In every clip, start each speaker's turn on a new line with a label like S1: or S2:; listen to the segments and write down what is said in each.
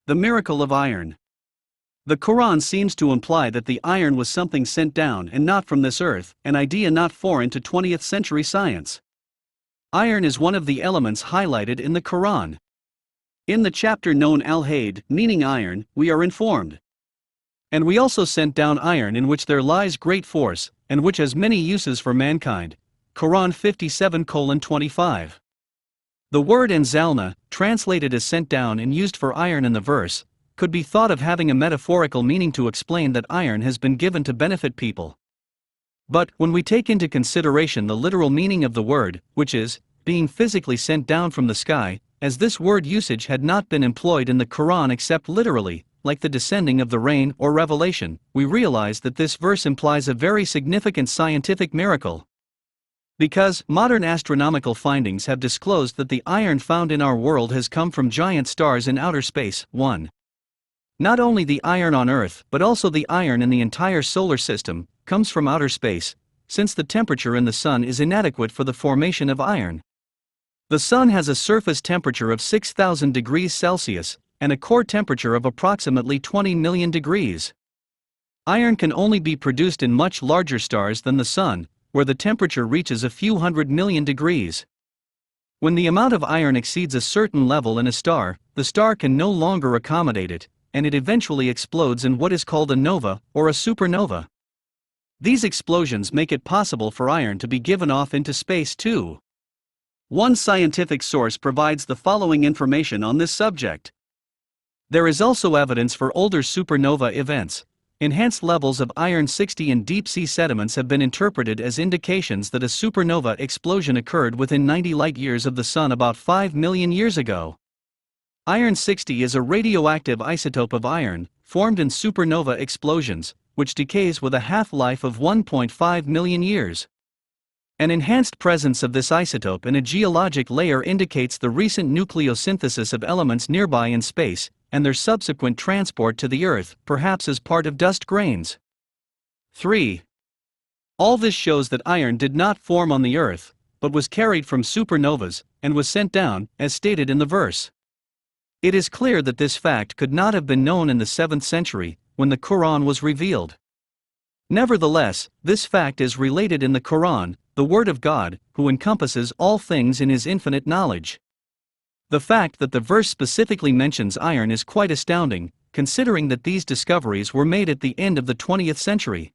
S1: The miracle of iron. The Quran seems to imply that the iron was something sent down and not from this earth, an idea not foreign to 20th century science. Iron is one of the elements highlighted in the Quran. In the chapter known Al-Hayd, meaning iron, we are informed. And we also sent down iron in which there lies great force, and which has many uses for mankind. Quran 57:25. The word anzalna, translated as sent down and used for iron in the verse, could be thought of having a metaphorical meaning to explain that iron has been given to benefit people. But, when we take into consideration the literal meaning of the word, which is, being physically sent down from the sky, as this word usage had not been employed in the Quran except literally, like the descending of the rain or revelation, we realize that this verse implies a very significant scientific miracle. Because modern astronomical findings have disclosed that the iron found in our world has come from giant stars in outer space. 1. Not only the iron on Earth, but also the iron in the entire solar system, comes from outer space, since the temperature in the Sun is inadequate for the formation of iron. The Sun has a surface temperature of 6,000 degrees Celsius, and a core temperature of approximately 20 million degrees. Iron can only be produced in much larger stars than the Sun, where the temperature reaches a few 100 million degrees. When the amount of iron exceeds a certain level in a star, the star can no longer accommodate it, and it eventually explodes in what is called a nova, or a supernova. These explosions make it possible for iron to be given off into space too. One scientific source provides the following information on this subject. There is also evidence for older supernova events. Enhanced levels of iron-60 in deep-sea sediments have been interpreted as indications that a supernova explosion occurred within 90 light-years of the Sun about 5 million years ago. Iron-60 is a radioactive isotope of iron, formed in supernova explosions, which decays with a half-life of 1.5 million years. An enhanced presence of this isotope in a geologic layer indicates the recent nucleosynthesis of elements nearby in space, and their subsequent transport to the Earth, perhaps as part of dust grains. 3. All this shows that iron did not form on the Earth, but was carried from supernovas, and was sent down, as stated in the verse. It is clear that this fact could not have been known in the 7th century, when the Quran was revealed. Nevertheless, this fact is related in the Quran, the Word of God, who encompasses all things in His infinite knowledge. The fact that the verse specifically mentions iron is quite astounding, considering that these discoveries were made at the end of the 20th century.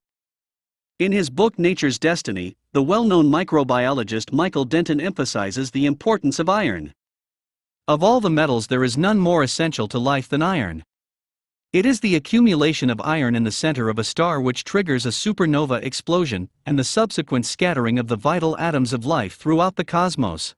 S1: In his book Nature's Destiny, the well-known microbiologist Michael Denton emphasizes the importance of iron. Of all the metals, there is none more essential to life than iron. It is the accumulation of iron in the center of a star which triggers a supernova explosion, and the subsequent scattering of the vital atoms of life throughout the cosmos.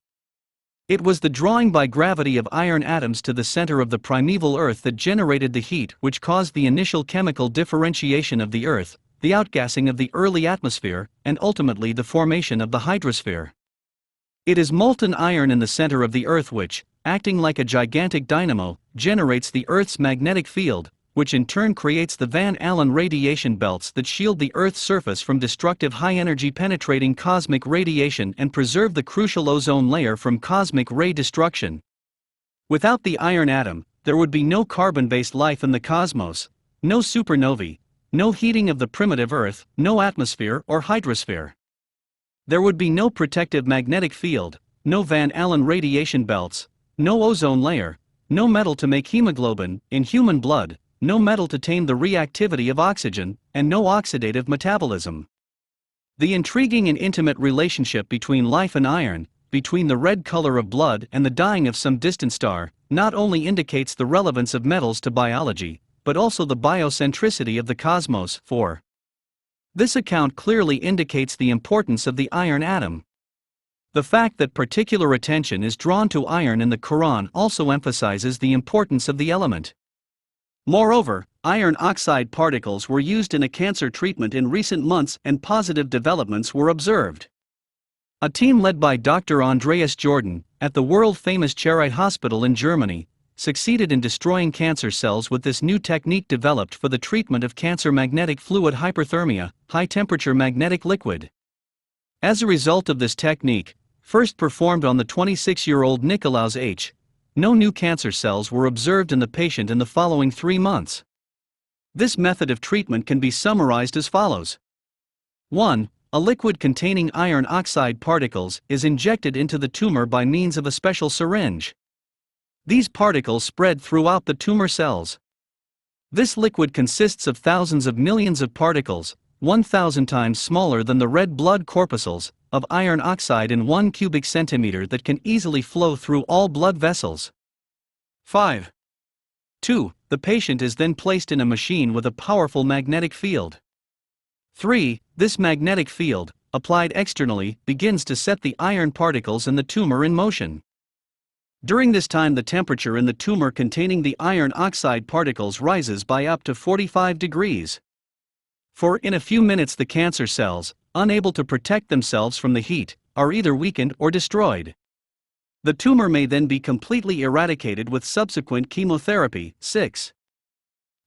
S1: It was the drawing by gravity of iron atoms to the center of the primeval Earth that generated the heat which caused the initial chemical differentiation of the Earth, the outgassing of the early atmosphere, and ultimately the formation of the hydrosphere. It is molten iron in the center of the Earth which, acting like a gigantic dynamo, generates the Earth's magnetic field, which in turn creates the Van Allen radiation belts that shield the Earth's surface from destructive high-energy penetrating cosmic radiation and preserve the crucial ozone layer from cosmic ray destruction. Without the iron atom, there would be no carbon-based life in the cosmos, no supernovae, no heating of the primitive Earth, no atmosphere or hydrosphere. There would be no protective magnetic field, no Van Allen radiation belts, no ozone layer, no metal to make hemoglobin in human blood, no metal to tame the reactivity of oxygen, and no oxidative metabolism. The intriguing and intimate relationship between life and iron, between the red color of blood and the dying of some distant star, not only indicates the relevance of metals to biology, but also the biocentricity of the cosmos. 4. This account clearly indicates the importance of the iron atom. The fact that particular attention is drawn to iron in the Quran also emphasizes the importance of the element. Moreover, iron oxide particles were used in a cancer treatment in recent months and positive developments were observed. A team led by Dr. Andreas Jordan, at the world-famous Charité Hospital in Germany, succeeded in destroying cancer cells with this new technique developed for the treatment of cancer: magnetic fluid hyperthermia, high-temperature magnetic liquid. As a result of this technique, first performed on the 26-year-old Nicolaus H. no new cancer cells were observed in the patient in the following 3 months. This method of treatment can be summarized as follows. 1. A liquid containing iron oxide particles is injected into the tumor by means of a special syringe. These particles spread throughout the tumor cells. This liquid consists of thousands of millions of particles, 1,000 times smaller than the red blood corpuscles, of iron oxide in 1 cubic centimeter that can easily flow through all blood vessels. 5. 2. The patient is then placed in a machine with a powerful magnetic field. 3. This magnetic field, applied externally, begins to set the iron particles in the tumor in motion. During this time, the temperature in the tumor containing the iron oxide particles rises by up to 45 degrees. For in a few minutes, the cancer cells, unable to protect themselves from the heat, are either weakened or destroyed. The tumor may then be completely eradicated with subsequent chemotherapy. 6.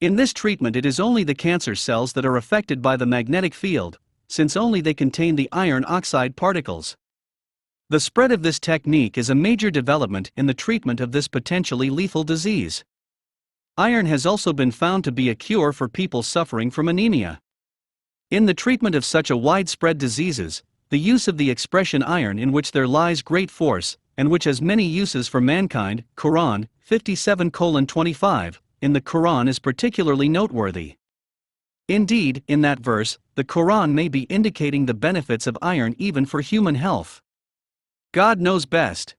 S1: In this treatment, it is only the cancer cells that are affected by the magnetic field, since only they contain the iron oxide particles. The spread of this technique is a major development in the treatment of this potentially lethal disease. Iron has also been found to be a cure for people suffering from anemia. In the treatment of such a widespread diseases, the use of the expression iron, in which there lies great force, and which has many uses for mankind, Quran 57:25, in the Quran is particularly noteworthy. Indeed, in that verse, the Quran may be indicating the benefits of iron even for human health. God knows best.